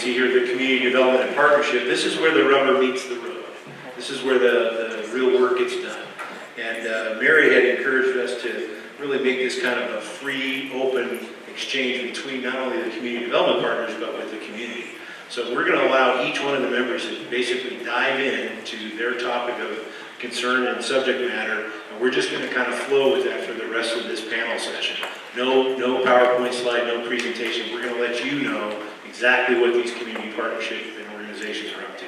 see here the community development and partnership. This is where the rubber meets the road. This is where the real work gets done. And Mary had encouraged us to really make this kind of a free, open exchange between not only the community development partners, but with the community. So we're going to allow each one of the members to basically dive into their topic of concern and subject matter, and we're just going to kind of flow with that for the rest of this panel session. No PowerPoint slide, no presentation. We're going to let you know exactly what these community partnership and organizations are up to.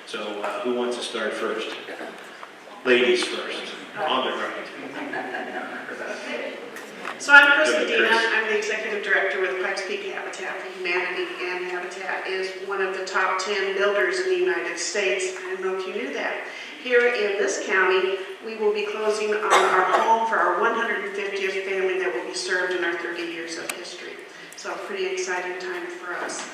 So who wants to start first? Ladies first, on the right. So I'm Chris Medina. I'm the Executive Director with Pikes Peak Habitat for Humanity, and Habitat is one of the top 10 builders in the United States. I don't know if you knew that. Here in this county, we will be closing on our home for our 150th family that will be served in our 30 years of history. So a pretty exciting time for us.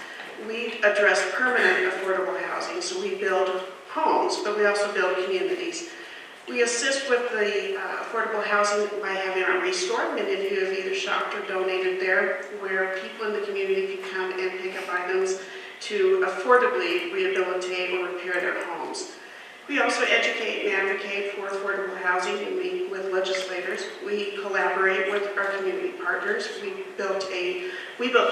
We address permanent affordable housing, so we build homes, but we also build communities. We assist with the affordable housing by having our restore. Many of you have either shopped or donated there, where people in the community can come and pick up items to affordably rehabilitate or repair their homes. We also educate and advocate for affordable housing and meet with legislators. We collaborate with our community partners. We built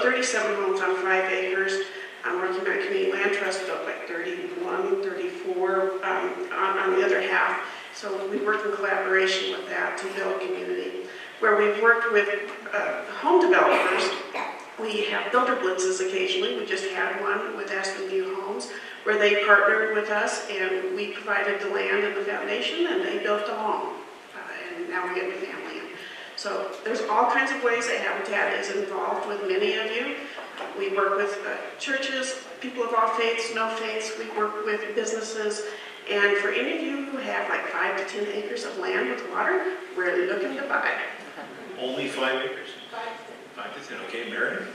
37 homes on 5 acres. Rocky Mountain Community Land Trust built like 31, 34 on the other half. So we work in collaboration with that to build community. Where we've worked with home developers, we have builder blitzes occasionally. We just had one with Aspen View Homes, where they partnered with us and we provided the land and the foundation and they built a home. And now we're getting a family in. So there's all kinds of ways that Habitat is involved with many of you. We work with churches, people of all faiths, no faiths. We work with businesses. And for any of you who have like 5 to 10 acres of land with water, really looking to buy. Only 5 acres? 5 to 10, okay, Mary?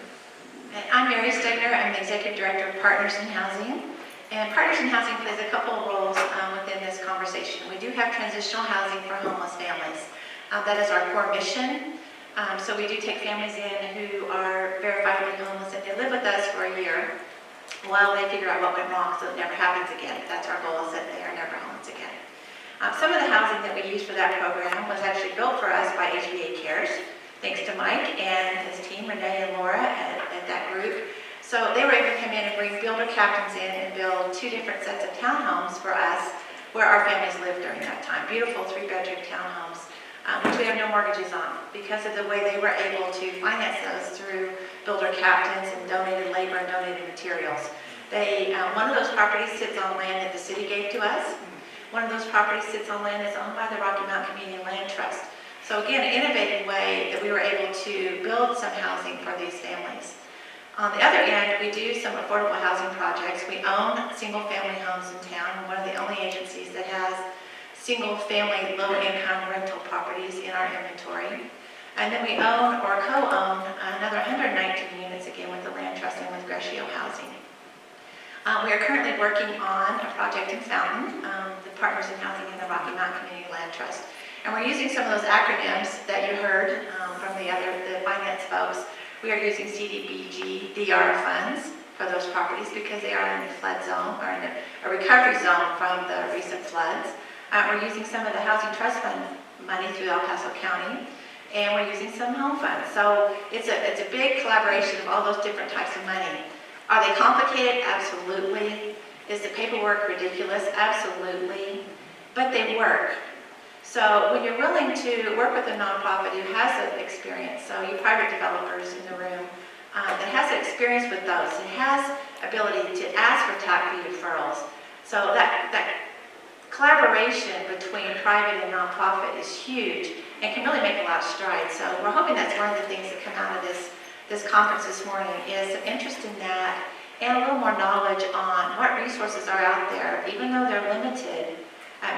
I'm Mary Stegner. I'm the Executive Director of Partners in Housing. And Partners in Housing plays a couple of roles within this conversation. We do have transitional housing for homeless families. That is our core mission. So we do take families in who are verifiably homeless and they live with us for a year while they figure out what went wrong so it never happens again. That's our goal, is that they are never homeless again. Some of the housing that we used for that program was actually built for us by HBA Cares, thanks to Mike and his team, Renee and Laura at that group. So they were able to come in and bring builder captains in and build 2 different sets of townhomes for us where our families lived during that time. Beautiful 3-bedroom townhomes, which we have no mortgages on because of the way they were able to finance those through builder captains and donated labor and donated materials. One of those properties sits on land that the city gave to us. One of those properties sits on land that's owned by the Rocky Mountain Community Land Trust. So again, an innovative way that we were able to build some housing for these families. On the other end, we do some affordable housing projects. We own single-family homes in town. We're one of the only agencies that has single-family, low-income rental properties in our inventory. And then we own or co-own another 119 units, again, with the Land Trust and with Greshio Housing. We are currently working on a project in Fountain, the Partners in Housing in the Rocky Mountain Community Land Trust. And we're using some of those acronyms that you heard from the finance folks. We are using CDBG DR funds for those properties because they are in a flood zone or in a recovery zone from the recent floods. We're using some of the Housing Trust Fund money through El Paso County, and we're using some home funds. So it's a big collaboration of all those different types of money. Are they complicated? Absolutely. Is the paperwork ridiculous? Absolutely. But they work. So when you're willing to work with a nonprofit who has that experience, so you private developers in the room, that has experience with those, and has ability to ask for tax fee deferrals. So that collaboration between private and nonprofit is huge and can really make a lot of strides. So we're hoping that's one of the things that come out of this conference this morning is some interest in that and a little more knowledge on what resources are out there, even though they're limited.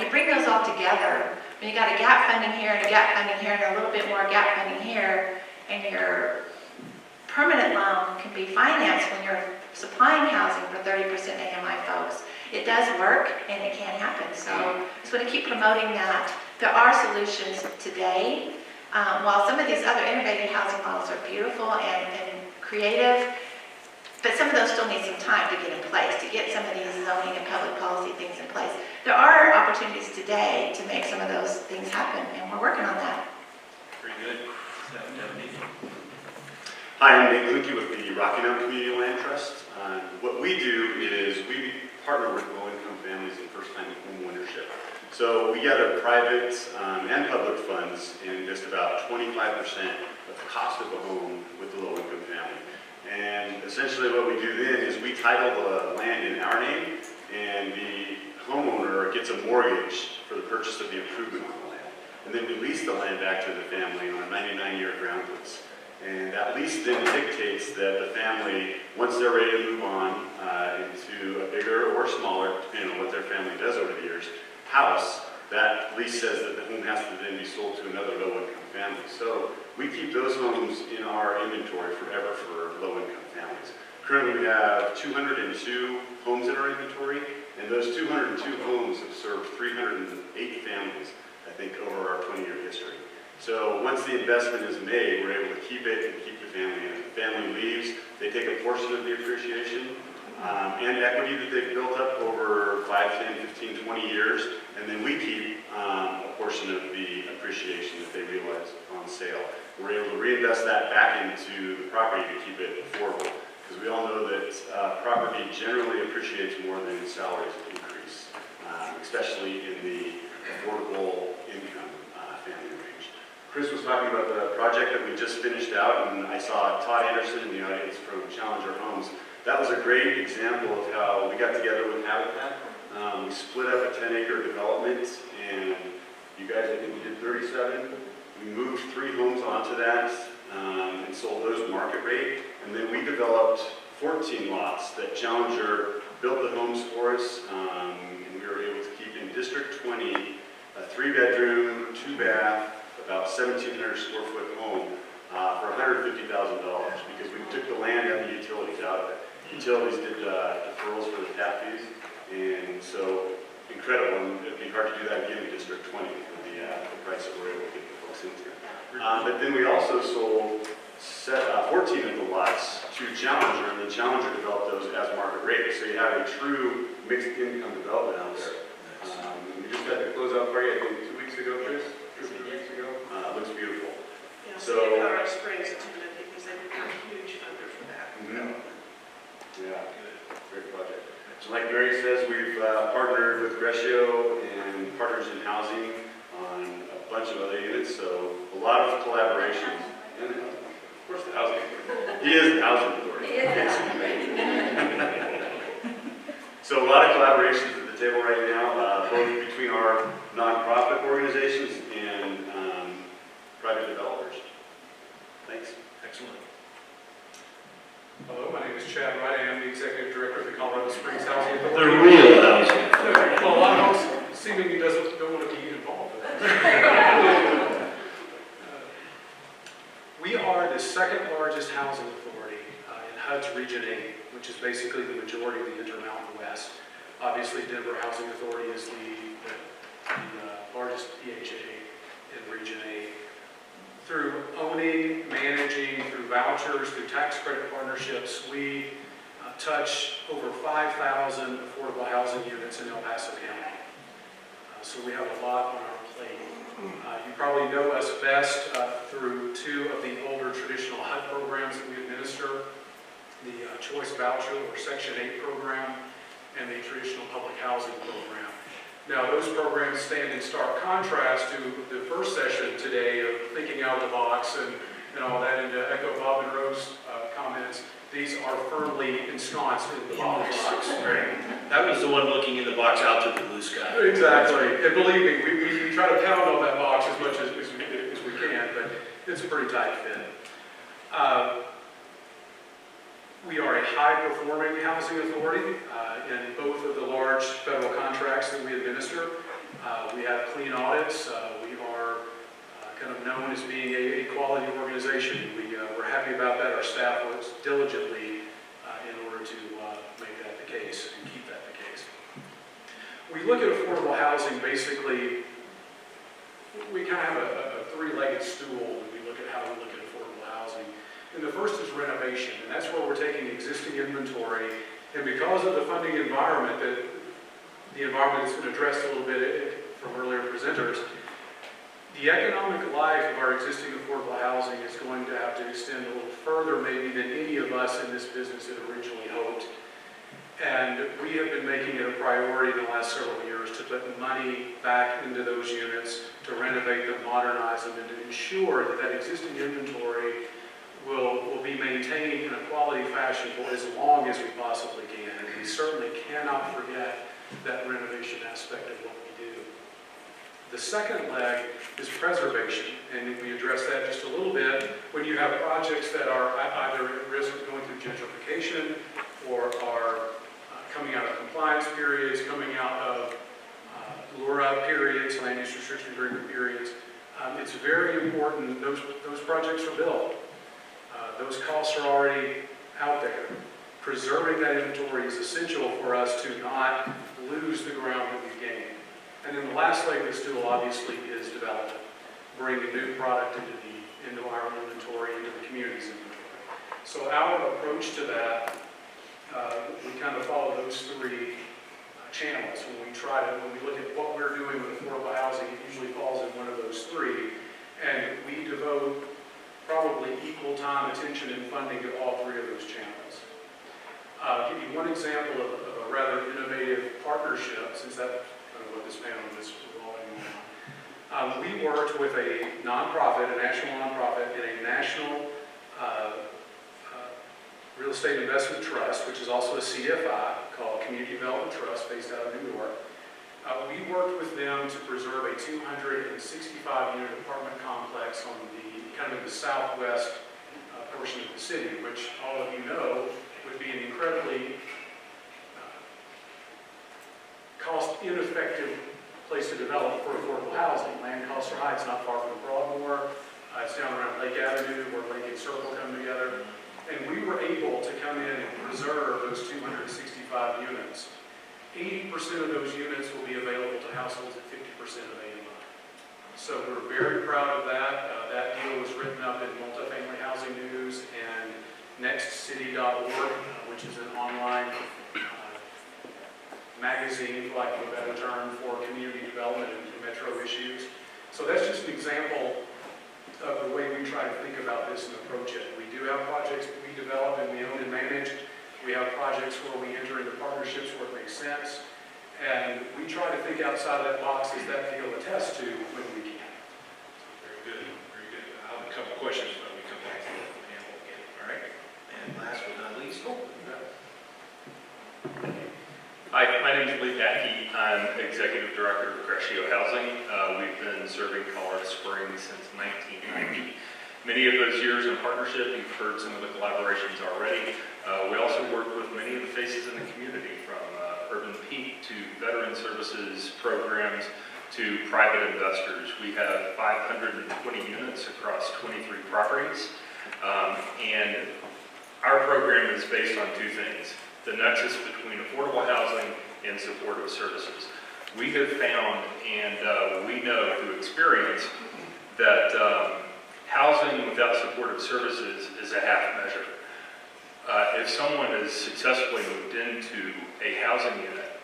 You bring those all together, when you got a gap funding here and a gap funding here and a little bit more gap funding here, and your permanent loan can be financed when you're supplying housing for 30% AMI folks. It does work and it can happen. So I just want to keep promoting that. There are solutions today. While some of these other innovative housing models are beautiful and creative, But some of those still need some time to get in place, to get some of these zoning and public policy things in place. There are opportunities today to make some of those things happen, and we're working on that. Very good. Hi, I'm Nate Kluke with the Rocky Mountain Community Land Trust. What we do is we partner with low-income families and first-time home ownership. So we gather private and public funds in just about 25% of the cost of a home with the low-income family. And essentially what we do then is we title the land in our name, and the homeowner gets a mortgage for the purchase of the improvement on the land. And then we lease the land back to the family on a 99-year ground lease. And that lease then dictates that the family, once they're ready to move on into a bigger or smaller, depending on what their family does over the years, house, that lease says that the home has to then be sold to another low-income family. So we keep those homes in our inventory forever for low-income families. Currently we have 202 homes in our inventory, and those 202 homes have served 308 families, I think, over our 20-year history. So once the investment is made, we're able to keep it and keep the family in. If the family leaves, they take a portion of the appreciation and equity that they've built up over 5, 10, 15, 20 years, and then we keep a portion of the appreciation that they realize on sale. We're able to reinvest that back into the property to keep it affordable, because we all know that property generally appreciates more than salaries increase, especially in the affordable income family range. Chris was talking about the project that we just finished out, and I saw Todd Anderson in the audience from Challenger Homes. That was a great example of how we got together with Habitat. We split up a 10-acre development, and you guys, I think we did 37. We moved 3 homes onto that and sold those market rate, and then we developed 14 lots that Challenger built the homes for us, and we were able to keep in District 20 a 3-bedroom, 2-bath, about 1,700 square foot home for $150,000 because we took the land and the utilities out of it. Utilities did deferrals for the tap fees, and so incredible. And it'd be hard to do that again in District 20 for the price that we're able to get the folks into. But then we also sold 14 of the lots to Challenger, and then Challenger developed those as market rate. So you have a true mixed income development out there. We just had the closeout party, I think, 2 weeks ago, Chris? 2 weeks ago. Looks beautiful. Yeah, So- Colorado Springs attended because they were a huge funder for that. Yeah, great project. So like Mary says, we've partnered with Grescio and Partners in Housing on a bunch of other units, so a lot of collaborations. And of course the housing authority. He is the housing authority. So a lot of collaborations at the table right now, both between our nonprofit organizations and private developers. Thanks. Excellent. Hello, my name is Chad Wright. I am the Executive Director of the Colorado Springs Housing The Authority. real housing. Well, a lot of folks seemingly don't want to be involved with that. We are the second largest housing authority in HUD's Region 8, which is basically the majority of the Intermountain West. Obviously, Denver Housing Authority is the largest EHA in Region 8. Through owning, managing, through vouchers, through tax credit partnerships, we touch over 5,000 affordable housing units in El Paso County. So we have a lot on our plate. You probably know us best through 2 of the older traditional HUD programs that we administer, the Choice Voucher or Section 8 program, and the traditional public housing program. Now, those programs stand in stark contrast to the first session today of thinking out of the box and all that, and to echo Bob and Rose's comments, these are firmly ensconced in the box. Right. That was the one looking in the box out to the blue sky. Exactly, and believe me, we try to pound on that box as much as we can, but it's a pretty tight fit. We are a high-performing housing authority in both of the large federal contracts that we administer. We have clean audits. We are kind of known as being a quality organization. We're happy about that. Our staff works diligently in order to make that the case and keep that the case. We look at affordable housing, basically, we kind of have a 3-legged stool when we look at how we look at affordable housing. And the first is renovation, and that's where we're taking existing inventory, and because of the funding environment, the environment that's been addressed a little bit from earlier presenters, the economic life of our existing affordable housing is going to have to extend a little further maybe than any of us in this business had originally hoped. And we have been making it a priority in the last several years to put money back into those units, to renovate them, modernize them, and to ensure that that existing inventory will be maintained in a quality fashion for as long as we possibly can. And we certainly cannot forget that renovation aspect of what we do. The second leg is preservation, and we address that just a little bit. When you have projects that are either at risk of going through gentrification or are coming out of compliance periods, coming out of LURA periods, land use restriction agreement periods, it's very important those projects are built. Those costs are already out there. Preserving that inventory is essential for us to not lose the ground that we've gained. And then the last leg of the stool, obviously, is development. Bringing new product into our inventory, into the community's inventory. So our approach to that, we kind of follow those three channels. When we look at what we're doing with affordable housing, it usually falls in one of those three. And we devote probably equal time, attention, and funding to all three of those channels. I'll give you one example of a rather innovative partnership, since that's kind of what this panel is revolving around. We worked with a nonprofit, a national nonprofit, in a national real estate investment trust, which is also a CFI, called Community Development Trust, based out of New York. We worked with them to preserve a 265-unit apartment complex on the kind of the southwest portion of the city, which all of you know would be an incredibly cost-ineffective place to develop for affordable housing. Land costs are high. It's not far from Broadmoor. It's down around Lake Avenue where Lake and Circle come together. And we were able to come in and preserve those 265 units. 80% of those units will be available to households at 50% of AMI. So we're very proud of that. That deal was written up in Multifamily Housing News and nextcity.org, which is an online magazine, for lack of a better term, for community development and metro issues. So that's just an example of the way we try to think about this and approach it. We do have projects that we develop and we own and manage. We have projects where we enter into partnerships where it makes sense. And we try to think outside of that box as that deal attests to when we can. Very good, very good. I'll have a couple questions when we come back to the panel again, all right? And last but not least, Hi, my name is Lee Packey. I'm Executive Director of Crescio Housing. We've been serving Colorado Springs since 1990. Many of those years in partnership, you've heard some of the collaborations already. We also work with many of the faces in the community, from Urban Peak to veteran services programs to private investors. We have 520 units across 23 properties. And our program is based on two things: the nexus between affordable housing and supportive services. We have found, and we know through experience, that housing without supportive services is a half measure. If someone has successfully moved into a housing unit,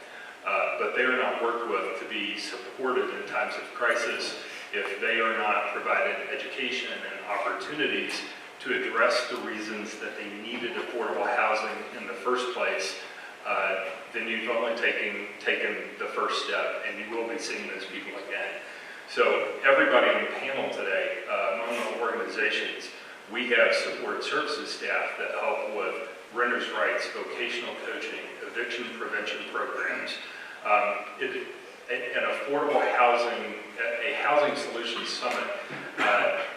but they are not worked with to be supported in times of crisis, if they are not provided education and opportunities to address the reasons that they needed affordable housing in the first place, then you've only taken the first step, and you will be seeing those people again. So everybody on the panel today, among the organizations, we have support services staff that help with renters' rights, vocational coaching, eviction prevention programs. An affordable housing, a housing solutions summit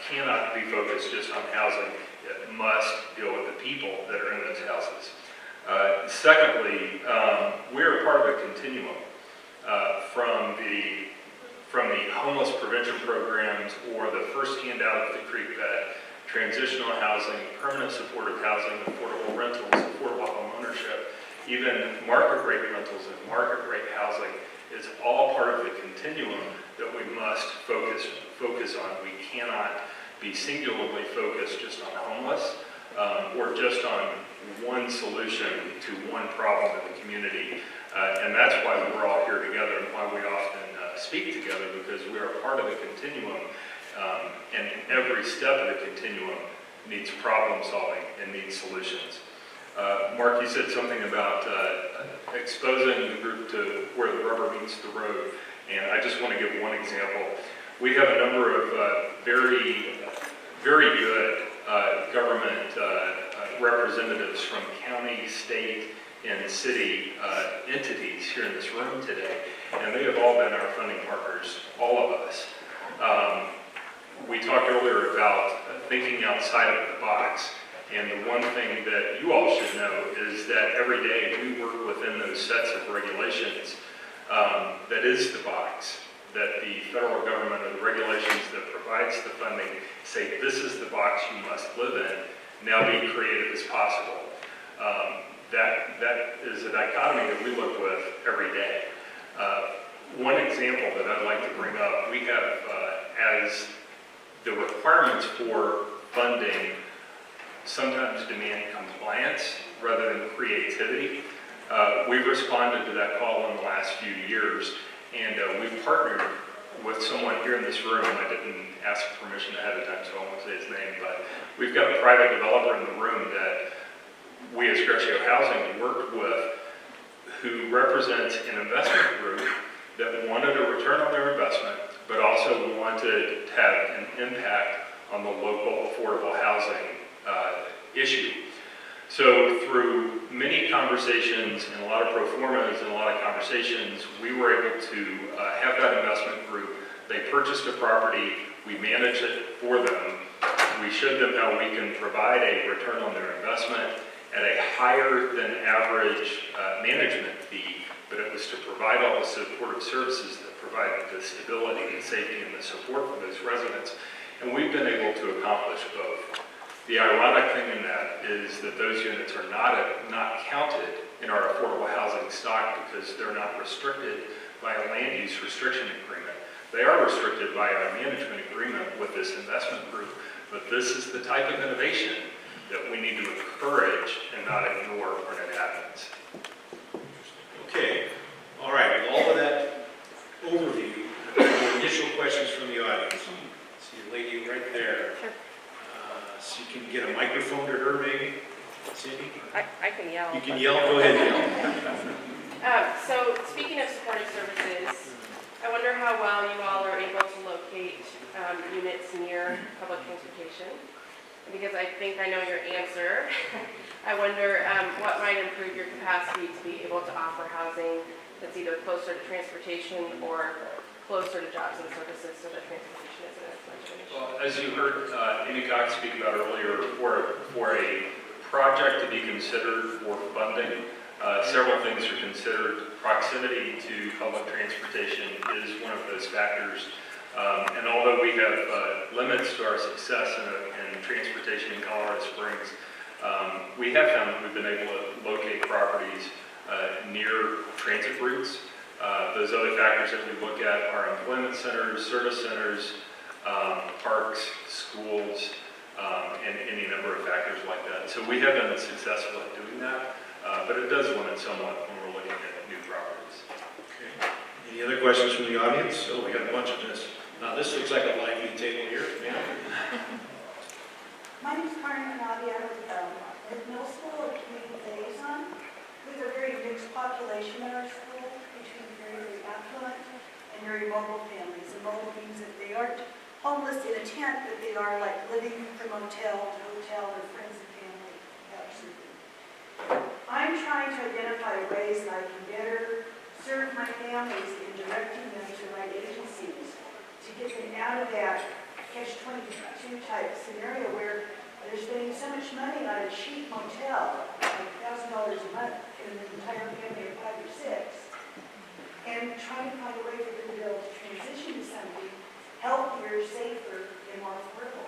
cannot be focused just on housing. It must deal with the people that are in those houses. Secondly, we're a part of a continuum from the homeless prevention programs or the first handout of the creek bed, transitional housing, permanent supportive housing, affordable rentals, affordable home ownership, even market rate rentals and market rate housing is all part of the continuum that we must focus on. We cannot be singularly focused just on homeless. or just on one solution to one problem in the community. And that's why we're all here together and why we often speak together, because we are part of the continuum, and every step of the continuum needs problem solving and needs solutions. Mark, you said something about exposing the group to where the rubber meets the road, and I just want to give one example. We have a number of very good government representatives from county, state, and city entities here in this room today, and they have all been our funding partners, all of us. We talked earlier about thinking outside of the box, and the one thing that you all should know is that every day we work within those sets of regulations that is the box, that the federal government or the regulations that provides the funding say this is the box you must live in, now be creative as possible. That is a dichotomy that we look with every day. One example that I'd like to bring up, we have as the requirements for funding sometimes demand compliance rather than creativity. We've responded to that call in the last few years, and we've partnered with someone here in this room. I didn't ask permission ahead of time, so I won't say his name, but we've got a private developer in the room that we as Greshio Housing worked with, who represents an investment group that wanted a return on their investment, but also wanted to have an impact on the local affordable housing issue. So through many conversations and a lot of pro formas and a lot of conversations, we were able to have that investment group. They purchased a property, we managed it for them. We showed them how we can provide a return on their investment at a higher than average management fee, but it was to provide all the supportive services that provide the stability and safety and the support for those residents. And we've been able to accomplish both. The ironic thing in that is that those units are not counted in our affordable housing stock because they're not restricted by a land use restriction agreement. They are restricted by our management agreement with this investment group, but this is the type of innovation that we need to encourage and not ignore when it happens. Okay, all right, with all of that overview, initial questions from the audience. See a lady right there. So you can get a microphone to her, maybe? Cindy? I can yell. You can yell, go ahead, yell. So speaking of supportive services, I wonder how well you all are able to locate units near public transportation. Because I think I know your answer. I wonder what might improve your capacity to be able to offer housing that's either closer to transportation or closer to jobs and services so that transportation isn't as much of an issue. Well, as you heard Amy Cox speak about earlier, for a project to be considered for funding, several things are considered. Proximity to public transportation is one of those factors. And although we have limits to our success in transportation in Colorado Springs, we have found that we've been able to locate properties near transit routes. Those other factors that we look at are employment centers, service centers, parks, schools, and any number of factors like that. So we have been successful at doing that, but it does limit somewhat when we're looking at new properties. Okay. Any other questions from the audience? Oh, we got a bunch of this. Now this looks like a lively table here. Yeah. My name is Karen Nadia with middle school and community liaison. We have a very mixed population in our school between very affluent and very mobile families. And mobile means that they aren't homeless in a tent, but they are like living from motel to hotel or friends and family. I'm trying to identify ways that I can better serve my families in directing them to the right agencies to get them out of that catch-22 type scenario where they're spending so much money on a cheap motel, like $1,000 a month in an entire family of 5 or 6, and trying to find a way for them to be able to transition to something healthier, safer, and more affordable.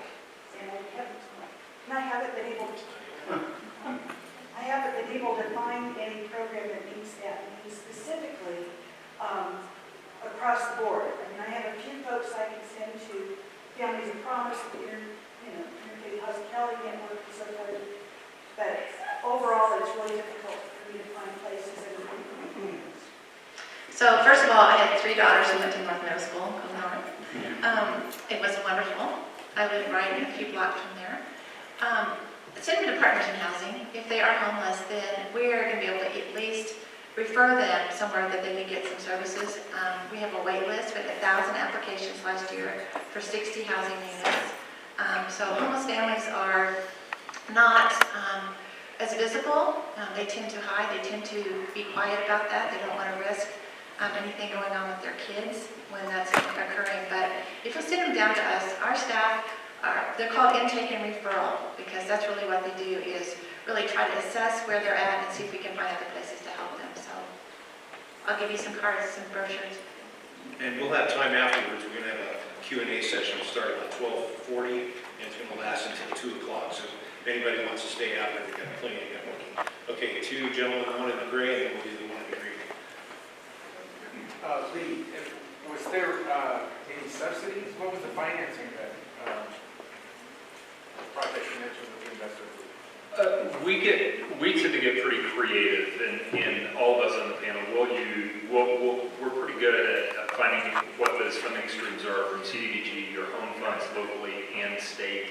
And I haven't been able to find any program that meets that need specifically across the board. I mean, I have a few folks I can send to Families of Promise, community hospitality network and so forth. But overall, it's really difficult for me to find places that are good. So first of all, I had 3 daughters who went to North Middle School, go North. It was wonderful. I live right a few blocks from there. Send them to Partners in Housing. If they are homeless, then we're going to be able to at least refer them somewhere that they can get some services. We have a wait list. We had 1,000 applications last year for 60 housing units. So homeless families are not as visible. They tend to hide. They tend to be quiet about that. They don't want to risk anything going on with their kids when that's occurring. But if you send them down to us, our staff, they're called intake and referral, because that's really what they do, is really try to assess where they're at and see if we can find other places to help them. So I'll give you some cards, some brochures. And we'll have time afterwards. We're going to have a Q&A session starting at 12:40, and it's going to last until 2 o'clock. So if anybody wants to stay out there, we've got plenty of networking. Okay, 2 gentlemen, 1 in the gray, and then we'll do the 1 in the green. Lee, was there any subsidies? What was the financing of that project you mentioned with the investor group? We tend to get pretty creative, and all of us on the panel we're pretty good at finding what those funding streams are from CDBG or home funds locally and state,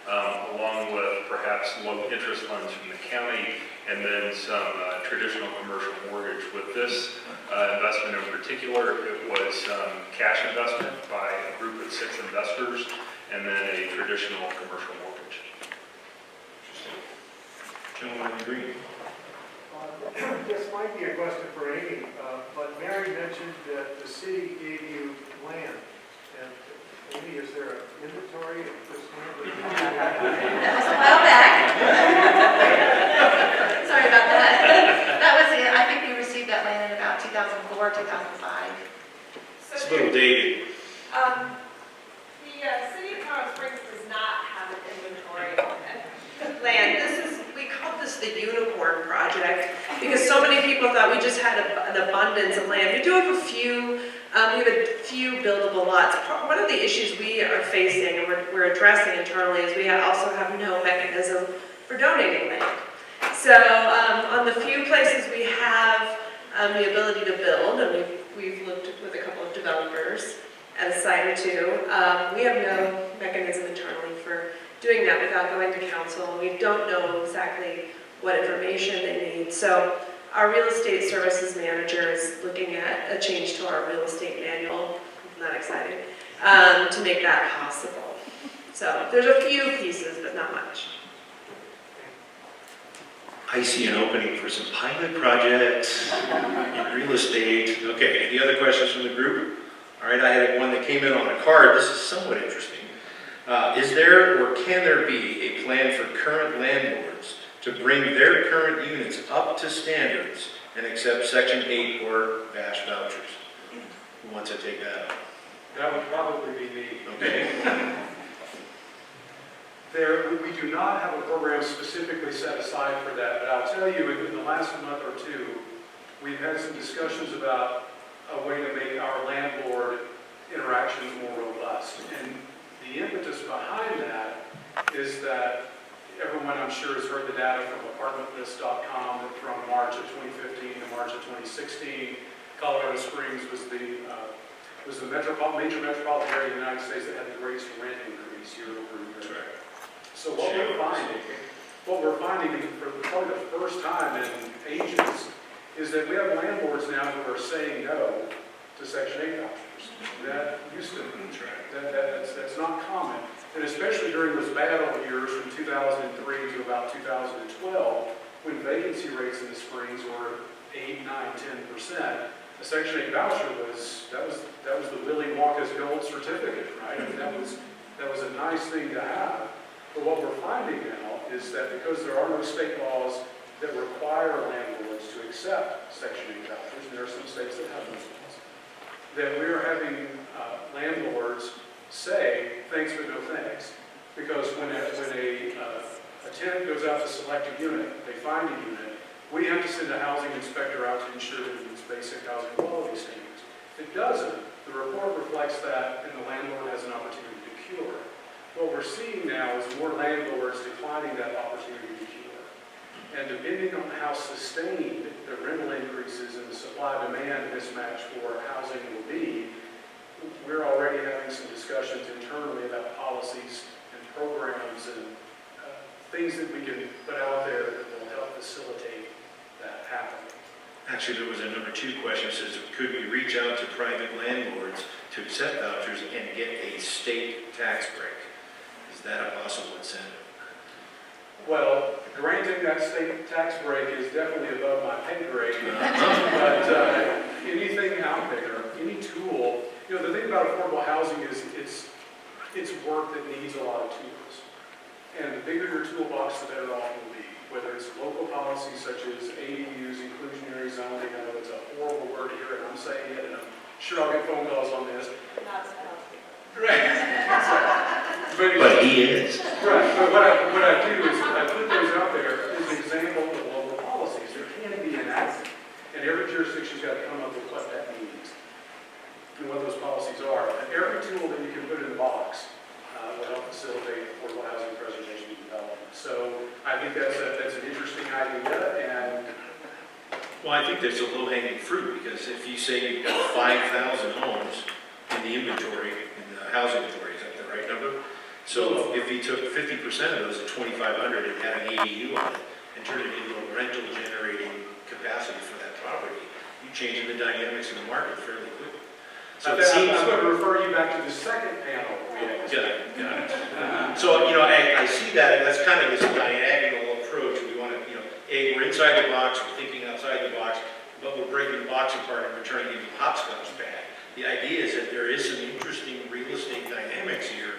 along with perhaps low interest loans from the county, and then some traditional commercial mortgage. With this investment in particular, it was cash investment by a group of 6 investors, and then a traditional commercial mortgage. Gentleman in the green. This might be a question for Amy, but Mary mentioned that the city gave you land. And Amy, is there an inventory of this land? That was a while back. Sorry about that. That was it. I think we received that land in about 2004, 2005. It's a little dated. The city of Colorado Springs does not have an inventory of land. We call this the unicorn project because so many people thought we just had an abundance of land. We do have a few. We have a few buildable lots. One of the issues we are facing and we're addressing internally is we also have no mechanism for donating land. So on the few places we have the ability to build, and we've looked with a couple of developers at a site or 2, we have no mechanism internally for doing that without going to council. We don't know exactly what information they need. So our real estate services manager is looking at a change to our real estate manual, not exciting, to make that possible. So there's a few pieces, but not much. I see an opening for some pilot projects in real estate. Okay, any other questions from the group? All right, I had one that came in on a card. This is somewhat interesting. Is there or can there be a plan for current landlords to bring their current units up to standards and accept Section 8 or vouchers? Who wants to take that up? That would probably be me. Okay. We do not have a program specifically set aside for that, but I'll tell you, in the last month or 2, we've had some discussions about a way to make our landlord interactions more robust. And the impetus behind that is that everyone, I'm sure, has heard the data from apartmentlist.com that from March of 2015 to March of 2016, Colorado Springs was the major metropolitan area of the United States that had the greatest rent increase year over year. So what we're finding for probably the first time in ages is that we have landlords now who are saying no to Section 8 vouchers. That used to be, that's not common. And especially during those bad old years from 2003 to about 2012, when vacancy rates in the Springs were 8, 9, 10%, the Section 8 voucher was the Willy Wonka's gold certificate, right? I mean, that was a nice thing to have. But what we're finding now is that because there are no state laws that require landlords to accept Section 8 vouchers, and there are some states that have those laws, that we're having landlords say thanks but no thanks. Because when a tenant goes out to select a unit, they find a unit, we have to send a housing inspector out to ensure that it meets basic housing quality standards. If it doesn't, the report reflects that, and the landlord has an opportunity to cure. What we're seeing now is more landlords declining that opportunity to cure. And depending on how sustained the rental increases and the supply-demand mismatch for housing will be, we're already having some discussions internally about policies and programs and things that we can put out there that will help facilitate that happening. Actually, there was a number 2 question, says, could we reach out to private landlords to accept vouchers and get a state tax break? Is that a possible incentive? Well, granting that state tax break is definitely above my pay grade, but anything out there, any tool, the thing about affordable housing is it's work that needs a lot of tools. And the bigger your toolbox, the better off you'll be. Whether it's local policies such as ADUs, inclusionary zoning, I know it's a horrible word to hear, and I'm saying it, and I'm sure I'll get phone calls on this. Not a penalty. Right. But he is. Right, but what I do is I put those out there as an example of local policies. There can be enacted, and every jurisdiction's got to come up with what that means and what those policies are. And every tool that you can put in the box will help facilitate affordable housing preservation and development. So I think that's an interesting idea, and Well, I think there's a low-hanging fruit, because if you say you've got 5,000 homes in the inventory, in the housing inventory, is that the right number? So if you took 50% of those at 2,500 and had an ADU on it, and turned it into a rental generating capacity for that property, you're changing the dynamics of the market fairly quickly. So it seems... I'm going to refer you back to the second panel we had. Got it. So, I see that, and that's kind of this diagonal approach. We want to, we're inside the box, we're thinking outside the box, but we're breaking the box apart and we're turning it into a hopscotch pad. The idea is that there is some interesting real estate dynamics here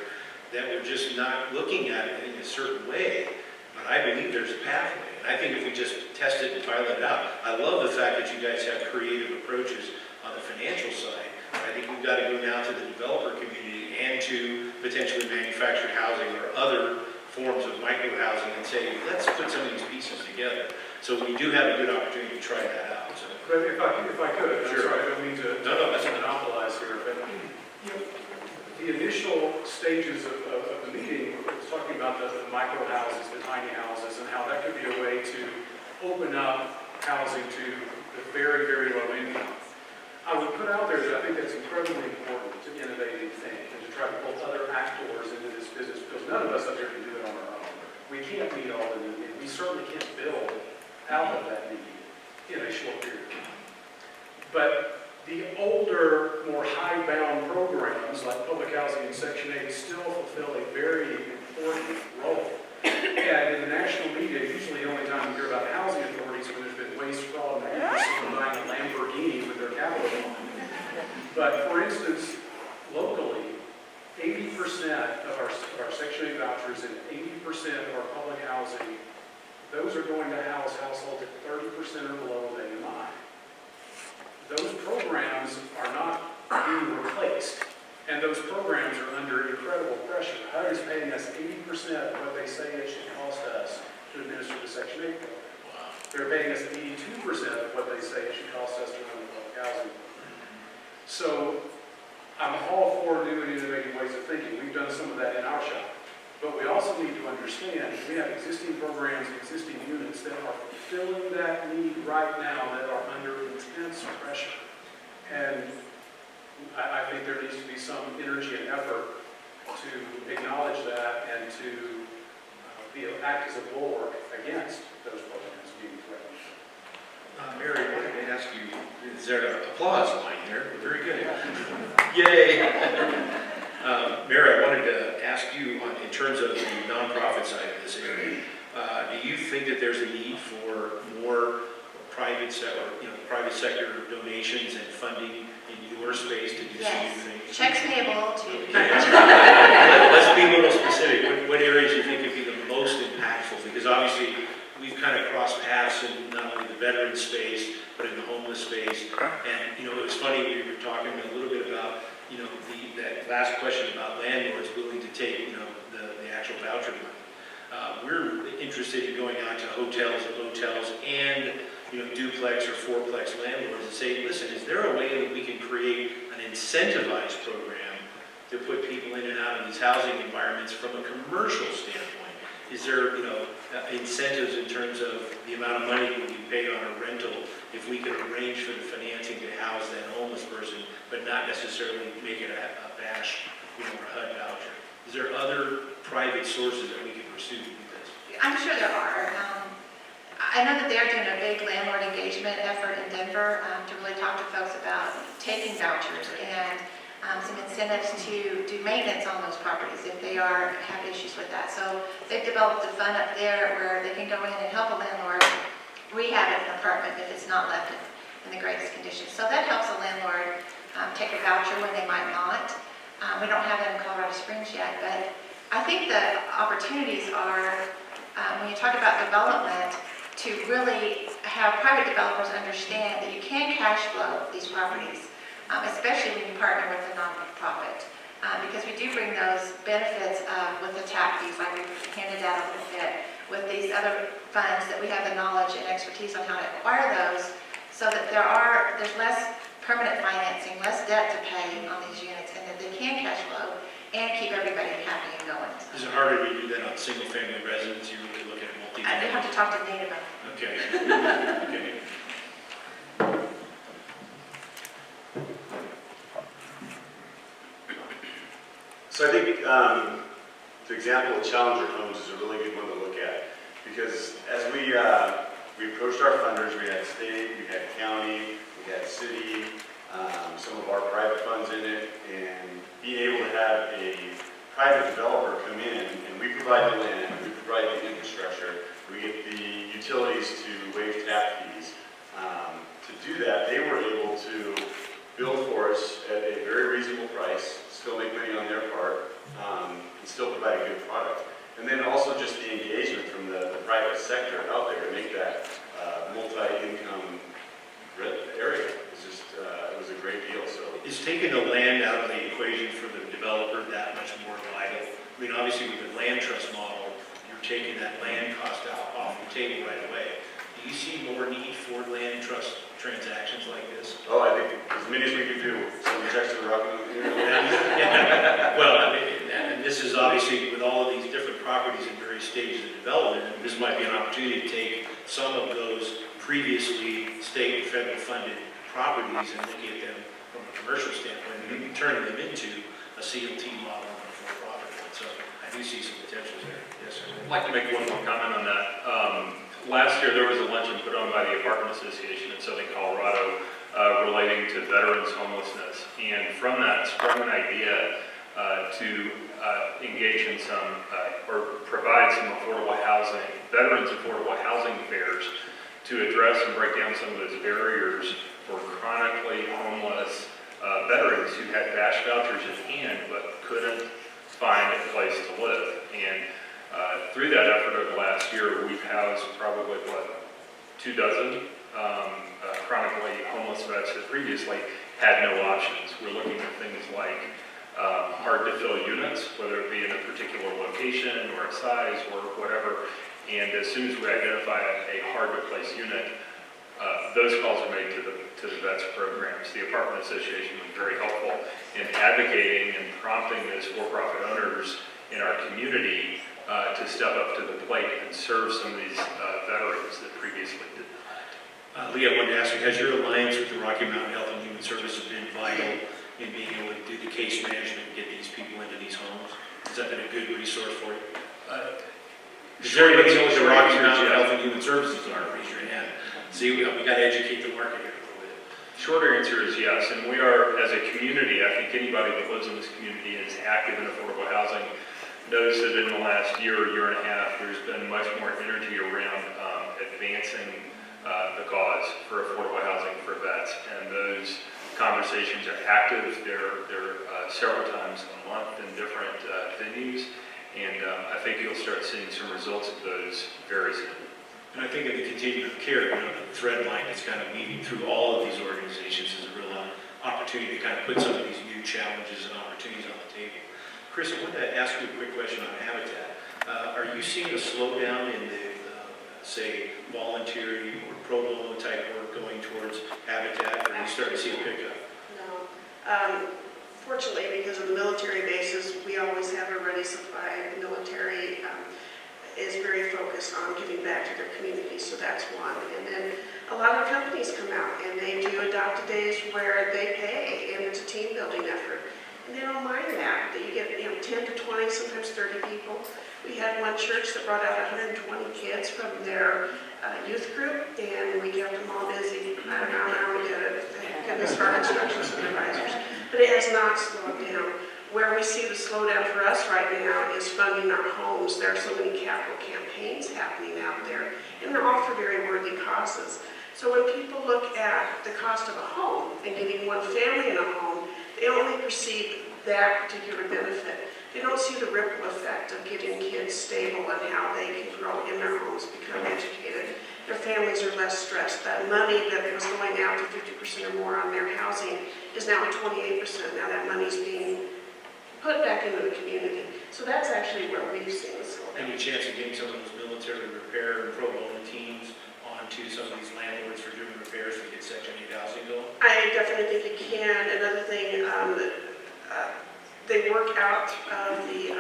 that we're just not looking at it in a certain way, but I believe there's a pathway. And I think if we just test it and pilot it out, I love the fact that you guys have creative approaches on the financial side. I think we've got to go now to the developer community and to potentially manufactured housing or other forms of micro-housing and say, let's put some of these pieces together. So we do have a good opportunity to try that out. So. But if I could, I'm Sure. sorry, I don't mean to That's monopolize here, but the initial stages of the meeting was talking about the micro houses, the tiny houses, and how that could be a way to open up housing to the very, very low income. I would put out there that I think that's incredibly important to innovate and think, and to try to pull other actors into this business, because none of us up here can do it on our own. We can't meet all the need. We certainly can't build out of that need in a short period of time. But the older, more high-bound programs like public housing and Section 8 still fulfill a very important role. And in the national media, usually the only time you hear about housing authorities is when there's been waste, fraud, and abuse, someone buying a Lamborghini with their capital on. But for instance, locally, 80% of our Section 8 vouchers and 80% of our public housing, those are going to house households at 30% or below of AMI. Those programs are not being replaced, and those programs are under incredible pressure. HUD is paying us 80% of what they say it should cost us to administer the Section 8 program. They're paying us 82% of what they say it should cost us to run the public housing program. So I'm all for new and innovative ways of thinking. We've done some of that in our shop. But we also need to understand we have existing programs, existing units that are fulfilling that need right now that are under intense pressure. And I think there needs to be some energy and effort to acknowledge that and to act as a bulwark against those programs being threatened. Mary, I wanted to ask you, is there an applause line there? Very good. Yay! Mary, I wanted to ask you, in terms of the nonprofit side of this area, do you think that there's a need for more private sector donations and funding in your space to do some Yes, new things? checks payable to. Let's be a little specific. What areas do you think would be the most impactful? Because obviously, we've kind of crossed paths in not only the veteran space, but in the homeless space. And, it was funny, we were talking a little bit about, that last question about landlords willing to take, the actual voucher money. We're interested in going out to hotels and motels and, duplex or fourplex landlords and say, listen, is there a way that we can create an incentivized program to put people in and out of these housing environments from a commercial standpoint? Is there, incentives in terms of the amount of money we pay on a rental if we could arrange for the financing to house that homeless person, but not necessarily make it a BASH, or a HUD voucher? Is there other private sources that we can pursue to do this? I'm sure there are. I know that they're doing a big landlord engagement effort in Denver to really talk to folks about taking vouchers and some incentives to do maintenance on those properties if they have issues with that. So they've developed a fund up there where they can go in and help a landlord rehab an apartment if it's not left in the greatest condition. So that helps a landlord take a voucher when they might not. We don't have that in Colorado Springs yet, but I think the opportunities are, when you talk about development, to really have private developers understand that you can cash flow these properties, especially when you partner with a nonprofit, because we do bring those benefits with the tap fees, like we've handed out a little bit, with these other funds that we have the knowledge and expertise on how to acquire those, so that there's less permanent financing, less debt to pay on these units, and that they can cash flow and keep everybody happy and going. Is it harder to do that on single-family residents? You're really looking at multi-family? I do have to talk to Nate about it. Okay. Okay. So I think the example of Challenger Homes is a really good one to look at, because as we approached our funders, we had state, we had county, we had city, some of our private funds in it, and being able to have a private developer come in, and we provide the land, we provide the infrastructure, we get the utilities to waive tap fees. To do that, they were able to build for us at a very reasonable price, still make money on their part, and still provide a good product. And then also just the engagement from the private sector out there to make that multi-income area. It was a great deal. So Is taking the land out of the equation for the developer that much more vital? I mean, obviously with the land trust model, you're taking that land cost out off the table right away. Do you see more need for land trust transactions like this? oh, I think as many as we can do. Send checks to the Rocky Mountain. Well, I mean, and this is obviously with all of these different properties in various stages of development, and this might be an opportunity to take some of those previously state and federal funded properties and look at them from a commercial standpoint, and maybe turning them into a CLT model and a for-profit one. So I do see some potential there. Yes, sir. I'd like to make one more comment on that. Last year, there was a luncheon put on by the Apartment Association in Southern Colorado relating to veterans homelessness. And from that sprung an idea to engage in some, or provide some affordable housing, veterans affordable housing fairs to address and break down some of those barriers for chronically homeless veterans who had BASH vouchers in hand but couldn't find a place to live. And through that effort over the last year, we've housed probably, 24 chronically homeless vets that previously had no options. We're looking at things like hard-to-fill units, whether it be in a particular location or a size or whatever. And as soon as we identify a hard-to-place unit, those calls are made to the vets programs. The Apartment Association was very helpful in advocating and prompting those for-profit owners in our community to step up to the plate and serve some of these veterans that previously did not. Lee, I wanted to ask you, has your alliance with the Rocky Mountain Health and Human Services been vital in being able to do the case management and get these people into these homes? Has that been a good resource for you? Is there anybody know what the Rocky Mountain Health and Human Services are? Raise your hand. See, we got to educate the market here a little bit. Shorter answer is yes, and we are, as a community, I think anybody that lives in this community and is active in affordable housing knows that in the last year and a half, there's been much more energy around advancing the cause for affordable housing for vets, and those conversations are active. They're several times a month in different venues, and I think you'll start seeing some results of those very soon. And I think in the continuum of care, the thread line that's kind of weaving through all of these organizations is a real opportunity to kind of put some of these new challenges and opportunities on the table. Chris, I wanted to ask you a quick question on Habitat. Are you seeing a slowdown in the, say, voluntary or pro bono type work going towards Habitat, or are you starting to see a pickup? No. Fortunately, because of the military always have a ready supply. The military is very focused on giving back to their community, so that's one. And then a lot of companies come out and they do adopt days where they pay, and it's a team building effort. And they don't mind that you get 10 to 20, sometimes 30 people. We had one church that brought out 120 kids from their youth group, and we kept them all busy. I don't know how we did it. Thank goodness for our instruction supervisors. But it has not slowed down. Where we see the slowdown for us right now is funding our homes. There are so many capital campaigns happening out there, and they're all for very worthy causes. So when people look at the cost of a home and getting one family in a home, they only perceive that particular benefit. They don't see the ripple effect of getting kids stable and how they can grow in their homes, become educated. Their families are less stressed. That money that was going out to 50% or more on their housing is now at 28%. Now that money's being put back into the community. So that's actually where we've seen the slowdown. Any chance of getting some of those military repair and pro bono teams onto some of these landlords for doing repairs to get Section 8 housing going? I definitely think you can. Another thing, they work out of the,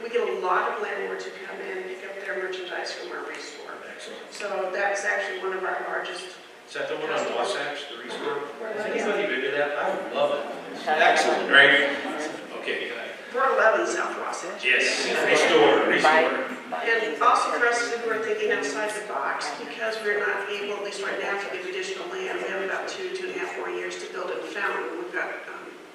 we get a lot of landlords who come in and pick up their merchandise from our restore. Excellent. So that's actually one of our largest. Is that the one on Wasatch, the restore? Has anybody been to that? I love it. Excellent, right? Okay, good. 411 South Wasatch. Yes, restore. And also for us who are thinking outside the box, because we're not able, at least right now, to get additional land. We have about 2.5 more years to build in Fountain. We've got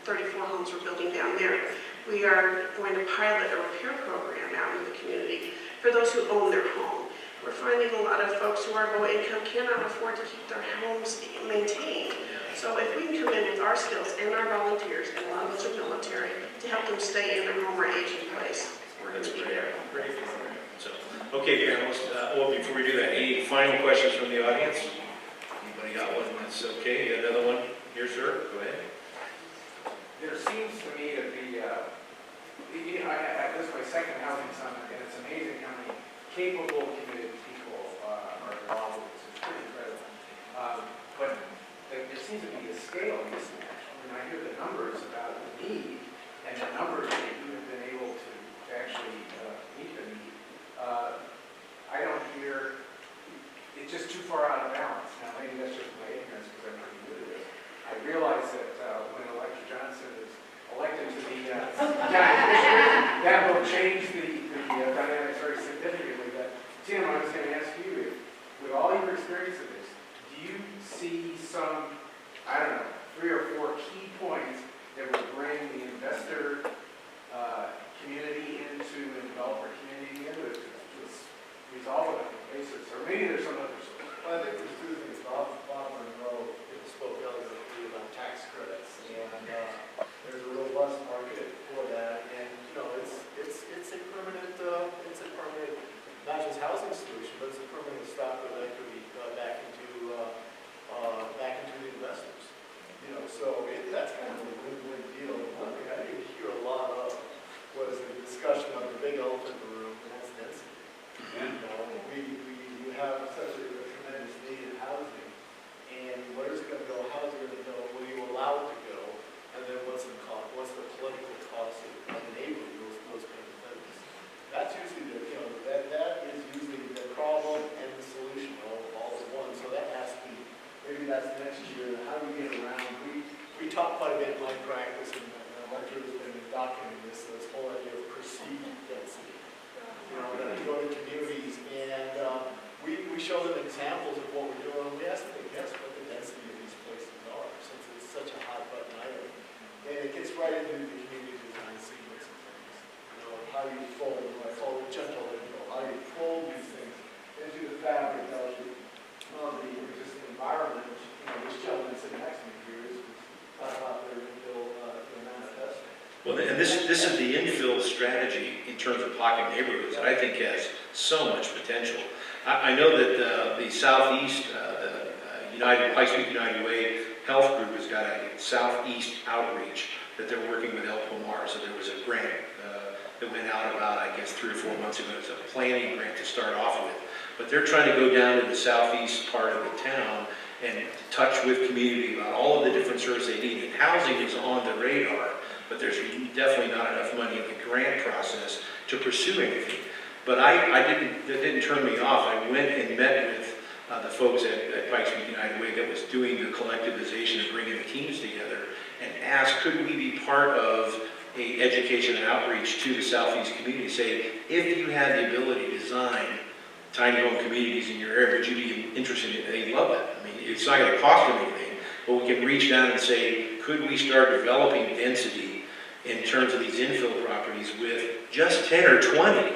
34 homes we're building down there. We are going to pilot a repair program out in the community for those who own their home. We're finding a lot of folks who are low income cannot afford to keep their homes maintained. So if we can come in with our skills and our volunteers, and a lot of us are military, to help them stay in their home or age in place, we're going to be there. Great program. So, okay, panelists, well, before we do that, any final questions from the audience? Anybody got one? That's okay. You got another one? Here, sir. Go ahead. There seems to me to be, this is my second housing summit, and it's amazing how many capable, committed people are involved with this. It's pretty incredible. But there seems to be a scale mismatch. I mean, I hear the numbers about the need, and the numbers that you have been able to actually meet the need. I don't hear, it's just too far out of balance. Now, maybe that's just my ignorance because I'm pretty new to this. I realize that when Elector Johnson is elected to the county commissioner, that will change the dynamics very significantly. But Tim, I was going to ask you, with all your experience of this, do you see some, I don't know, 3 or 4 key points that would bring the investor community into and developer community into it to resolve it on the basis? Or maybe there's some other source. Well, I think there's 2 things. Bob Monroe spoke earlier about tax credits, and there's a robust market for that. And it's a permanent, not just housing solution, but it's a permanent stop of equity back into the investors. So that's kind of a win-win deal. One thing I didn't hear a lot of was the discussion of the big elephant in the room, and that's density. We have such a tremendous need in housing, and where is it going to go? How is it going to go? Will you allow it to go? And then what's the cost? What's the political cost of enabling those kind of things? That's usually that is usually the problem and the solution all at once. So that has to be, maybe that's next year. How do we get around? We talk quite a bit in my practice, and Elector has been documenting this whole idea of perceived density. That we go to communities and we show them examples of what we're doing. We ask them to guess what the density of these places are, since it's such a hot button item. And it gets right into the community design sequence of things. How you fold, I call it gentle info, how you fold these things into the fabric of the existing environment, which gentleman sitting next to me here is about their infill manifesto. Well, and this is the infill strategy in terms of pocket neighborhoods that I think has so much potential. I know that the Southeast, Pikes Peak United Way Health Group has got a Southeast outreach that they're working with El Pomar. So there was a grant that went out about, I guess, 3 or 4 months ago. It's a planning grant to start off with. But they're trying to go down to the southeast part of the town and touch with community about all of the different services they need. And housing is on the radar, but there's definitely not enough money in the grant process to pursue anything. But that didn't turn me off. I went and met with the folks at Pikes Peak United Way that was doing the collectivization and bringing the teams together, and asked, could we be part of a education and outreach to the Southeast community? Say, if you had the ability to design tiny home communities in your area, would you be interested in it? They love that. I mean, it's not going to cost them anything, but we can reach down and say, could we start developing density in terms of these infill properties with just 10 or 20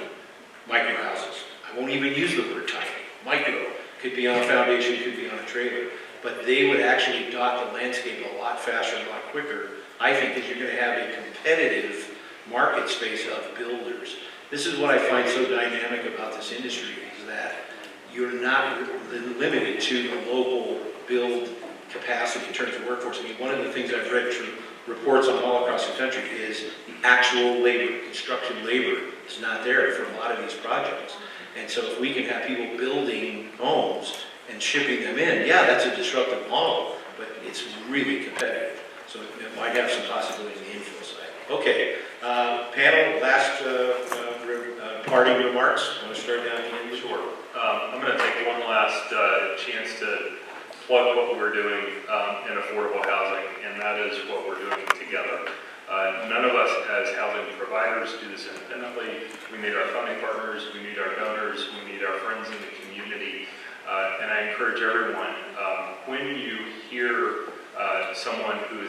micro houses? I won't even use the word tiny. Micro. Could be on a foundation, could be on a trailer. But they would actually dot the landscape a lot faster and a lot quicker, I think, because you're going to have a competitive market space of builders. This is what I find so dynamic about this industry, is that you're not limited to the local build capacity in terms of workforce. I mean, one of the things I've read through reports on all across the country is the actual labor, construction labor, is not there for a lot of these projects. And so if we can have people building homes and shipping them in, yeah, that's a disruptive model, but it's really competitive. So it might have some possibility in the infill side. Okay, panel, last parting remarks. Want to start down here? Sure. I'm going to take one last chance to plug what we're doing in affordable housing, and that is what we're doing together. None of us as housing providers do this independently. We need our funding partners, we need our donors, we need our friends in the community. And I encourage everyone, when you hear someone who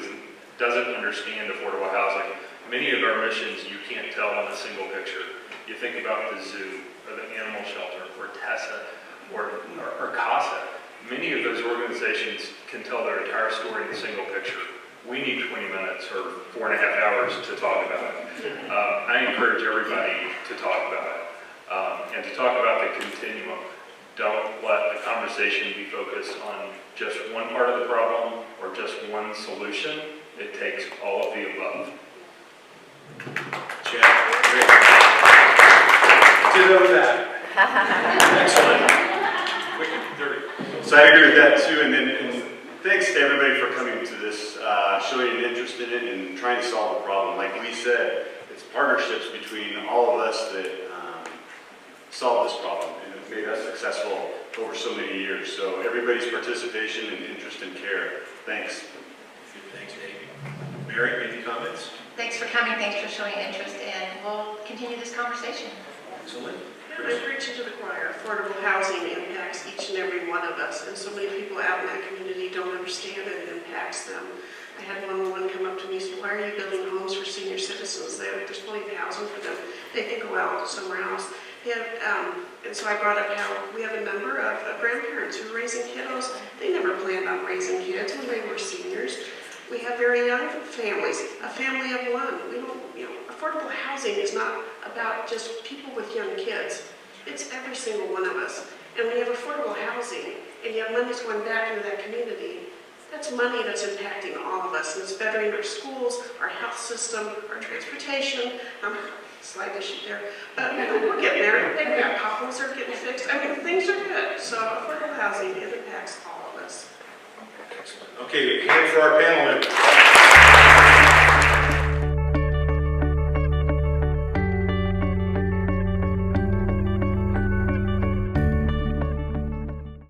doesn't understand affordable housing, many of our missions you can't tell in a single picture. You think about the zoo, or the animal shelter, or TESSA, or CASA. Many of those organizations can tell their entire story in a single picture. We need 20 minutes or 4.5 hours to talk about it. I encourage everybody to talk about it, and to talk about the continuum. Don't let the conversation be focused on just one part of the problem or just one solution. It takes all of the above. Chad, great. Ditto that. Excellent. Quick and dirty. So I agree with that too, and thanks to everybody for coming to this, showing an interest in it and trying to solve the problem. Like we said, it's partnerships between all of us that solve this problem and have made us successful over so many years. So everybody's participation and interest and care. Thanks. Thanks, Dave. Mary, any comments? Thanks for coming, thanks for showing interest, and we'll continue this conversation. Excellent. I preach to the choir, affordable housing impacts each and every one of us, and so many people out in that community don't understand it, it impacts them. I had one woman come up to me and say, why are you building homes for senior citizens? There's plenty of housing for them. They can go out somewhere else. And so I brought up how we have a number of grandparents who are raising kiddos. They never planned on raising kids when they were seniors. We have very young families, a family of one. We don't, affordable housing is not about just people with young kids. It's every single one of us. And when you have affordable housing and you have money's going back into that community, that's money that's impacting all of us. And it's bettering our schools, our health system, our transportation. Slight issue there. But we're getting there. They've got potholes are getting fixed. I mean, things are good. So affordable housing, it impacts all of us. Excellent. Okay, hand for our panel members.